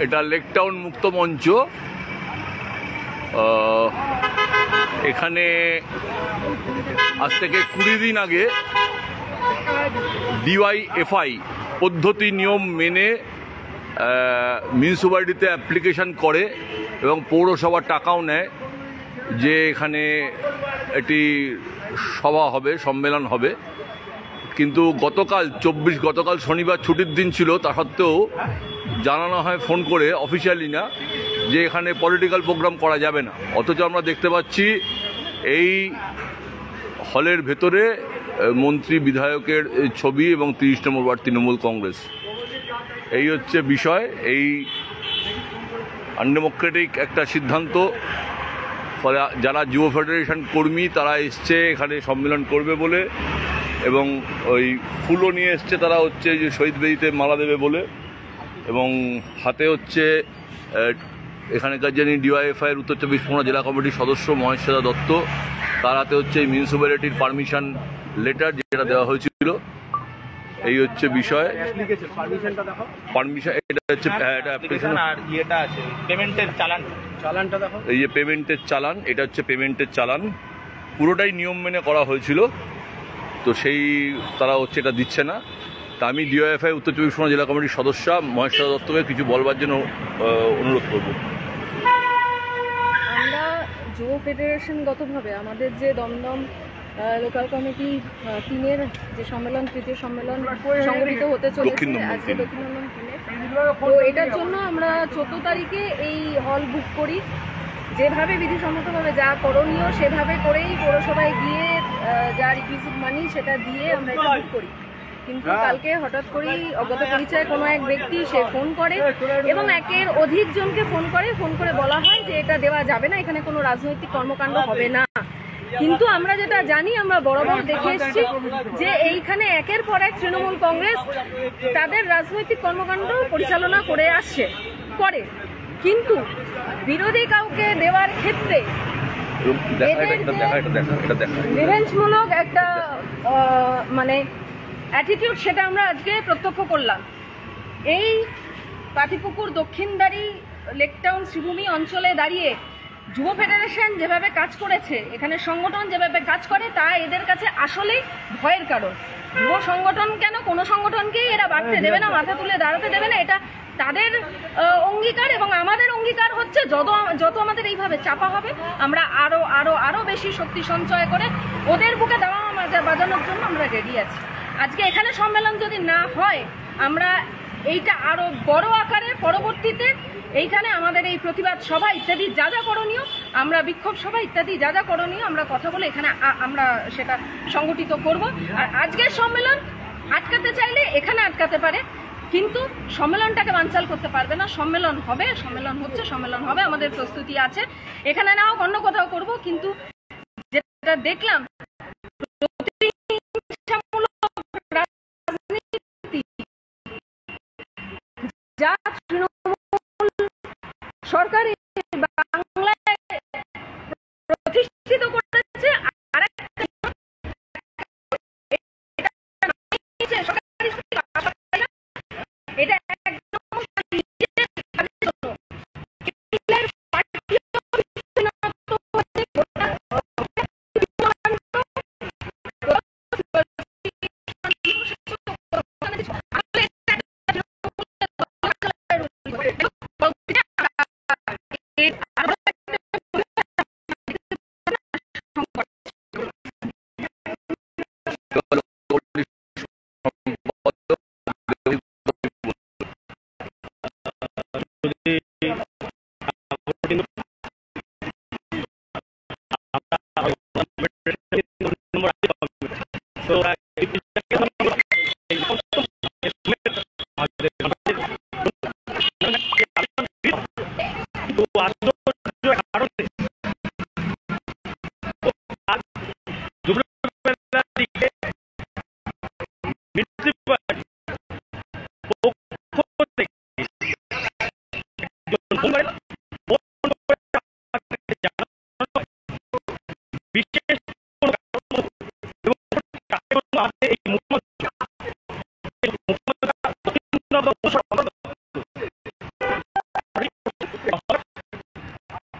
এটা lake town মুক্ত মঞ্চ। এখানে আজ থেকে 20 দিন আগে ডিওয়াইএফআই পদ্ধতি নিয়ম মেনে মিউনিসিপ্যালিটিতে অ্যাপ্লিকেশন করে এবং পৌরসভার টাকাও নেয় যে এখানে একটি সভা হবে, সম্মেলন হবে। কিন্তু গতকাল শনিবার ছুটির দিন ছিল, তা সত্ত্বেও জানানো হয় ফোন করে, অফিসিয়ালি না, যে এখানে পলিটিক্যাল প্রোগ্রাম করা যাবে না। অথচ আমরা দেখতে পাচ্ছি এই হলের ভেতরে মন্ত্রী বিধায়কের ছবি এবং 30 নম্বর ওয়ার্ড তৃণমূল কংগ্রেস। এই হচ্ছে বিষয়। এই আনডেমোক্রেটিক একটা সিদ্ধান্ত। ফলে যারা যুব ফেডারেশন কর্মী তারা এসছে এখানে সম্মেলন করবে বলে, এবং ওই ফুলও নিয়ে এসছে তারা, হচ্ছে যে শহীদ বেদিতে মালা দেবে বলে, এবং হাতে হচ্ছে এখানকার যিনি ডিওয়াইএফআইয়ের উত্তর 24 পরগনা জেলা কমিটির সদস্য মহেশ্বর দত্ত, তার হাতে হচ্ছে এই মিউনিসিপ্যালিটির পারমিশন লেটার যেটা দেওয়া হয়েছিল। এই হচ্ছে বিষয়। পারমিশন এটা হচ্ছে, এটা অ্যাপ্লিকেশন আর ইয়েটা আছে পেমেন্টের চালানটা দেখো, এই যে পেমেন্টের চালান, এটা হচ্ছে পেমেন্টের চালান। পুরোটাই নিয়ম মেনে করা হয়েছিল, তো সেই তারা হচ্ছে এটা দিচ্ছে না। তা আমি ডিওএফআই উত্তর 24 পরগনা জেলা কমিটির সদস্য মহেশ্বর দত্তকে কিছু বলবার জন্য অনুরোধ করব। আমরা যুব ফেডারেশনগতভাবে আমাদের যে দমদম লোকাল কমিটি 3-এর যে সম্মেলন, তৃতীয় সম্মেলন সংগঠিত হতে চলেছে আজকে দক্ষিণ দমদম 3-এ, তো এটার জন্য আমরা 14 তারিখে এই হল বুক করি। যেভাবে বিধিসম্মতভাবে যা করণীয় সেভাবে করেই পৌরসভায় গিয়ে যা রিকুইজিট মানি সেটা দিয়ে আমরা এটা বুক করি। কিন্তু কালকে হঠাৎ করেই অজ্ঞাত পরিচয় কোনো এক ব্যক্তি সে ফোন করে এবং একের অধিক জনকে ফোন করে বলা হয় যে এটা দেওয়া যাবে না, এখানে কোনো রাজনৈতিক কর্মকাণ্ড হবে না। কিন্তু আমরা যেটা জানি, আমরা বরাবর দেখে এসেছি যে এইখানে একের পর এক তৃণমূল কংগ্রেস তাদের রাজনৈতিক কর্মকাণ্ড পরিচালনা করে, কিন্তু বিরোধী কাউকে দেওয়ার ক্ষেত্রে রিভেঞ্জমূলক একটা মানে অ্যাটিটিউড, সেটা আমরা আজকে প্রত্যক্ষ করলাম। এই পাতিপুকুর দক্ষিণদারি লেক টাউন শ্রীভূমি অঞ্চলে দাঁড়িয়ে যুব ফেডারেশন যেভাবে কাজ করেছে, এখানে সংগঠন যেভাবে কাজ করে, তা এদের কাছে আসলেই ভয়ের কারণ। যুব সংগঠন কেন, কোনো সংগঠনকেই এরা বাড়তে দেবে না, মাথা তুলে দাঁড়াতে দেবে না, এটা তাদের অঙ্গীকার। এবং আমাদের অঙ্গীকার হচ্ছে যত আমাদের এইভাবে চাপা হবে, আমরা আরো বেশি শক্তি সঞ্চয় করে ওদের বুকে দাওয়া বাজানোর জন্য আমরা রেডি আছি। আজকে এখানে সম্মেলন যদি না হয়, আমরা এইটা আরো বড় আকারে পরবর্তীতে এইখানে আমাদের এই প্রতিবাদ সভা ইত্যাদি যা যা করণীয়, আমরা বিক্ষোভ সভা ইত্যাদি যা যা করণীয় আমরা কথা বলে এখানে আমরা সেটা সংগঠিত করব। আর আজকের সম্মেলন আটকাতে চাইলে এখানে আটকাতে পারে, কিন্তু সম্মেলনটাকে বানচাল করতে পারবে না। সম্মেলন হবে, সম্মেলন হচ্ছে, সম্মেলন হবে, আমাদের প্রস্তুতি আছে। এখানে না হোক অন্য কোথাও করব, কিন্তু যেটা দেখলাম যা তৃণমূল সরকারি বাংলায় প্রতিষ্ঠিত করেছে, এটা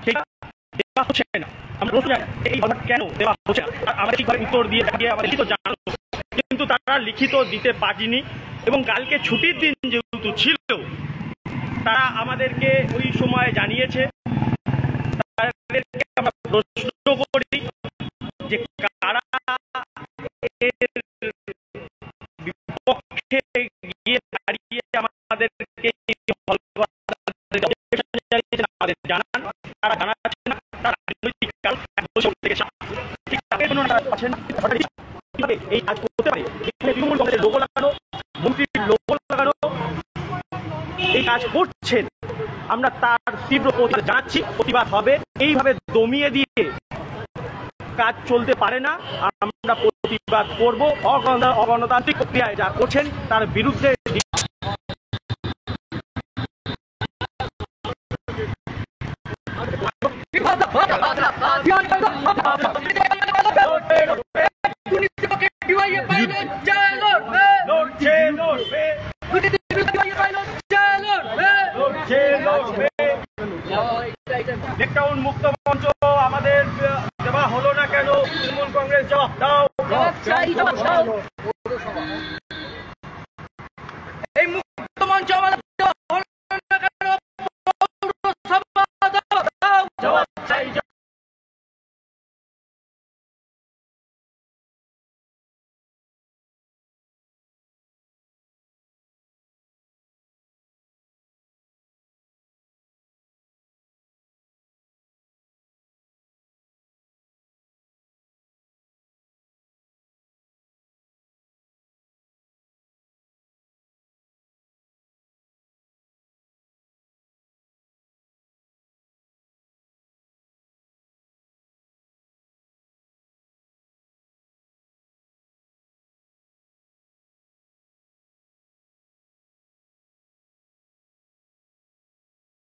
সেটা দেওয়া হচ্ছে না। আমরা প্রশ্ন এই কথা কেন দেওয়া হচ্ছে না, আমাদের ঠিকভাবে উত্তর দিয়ে থাকিয়ে আমাদের লিখিত জানানো, কিন্তু তারা লিখিত দিতে পারেনি। এবং কালকে ছুটির দিন যেহেতু ছিল, তারা আমাদেরকে ওই সময় জানিয়েছে। তাদেরকে আমরা প্রশ্ন করি যে কারা এর বিপক্ষে গিয়ে দাঁড়িয়ে আমাদেরকে আমাদের জানান, তারা জানাচ্ছে না। তারা রাজনৈতিক কারণ ঠিক তাদের জন্য এই কাজ করতে পারে। এখানে তৃণমূল কংগ্রেসের লোগো লাগানো, মন্ত্রীর লোগো লাগানো এই কাজ করছেন, আমরা তার তীব্র প্রতিবাদ জানাচ্ছি। প্রতিবাদ হবে, এইভাবে দমিয়ে দিয়ে কাজ চলতে পারে না। আমরা প্রতিবাদ করব। অগণতান্ত্রিক প্রক্রিয়ায় যা করছেন তার বিরুদ্ধে লেকটাউন মুক্ত মঞ্চ আমাদের দেওয়া হলো না কেন? তৃণমূল কংগ্রেস জবাব দাও।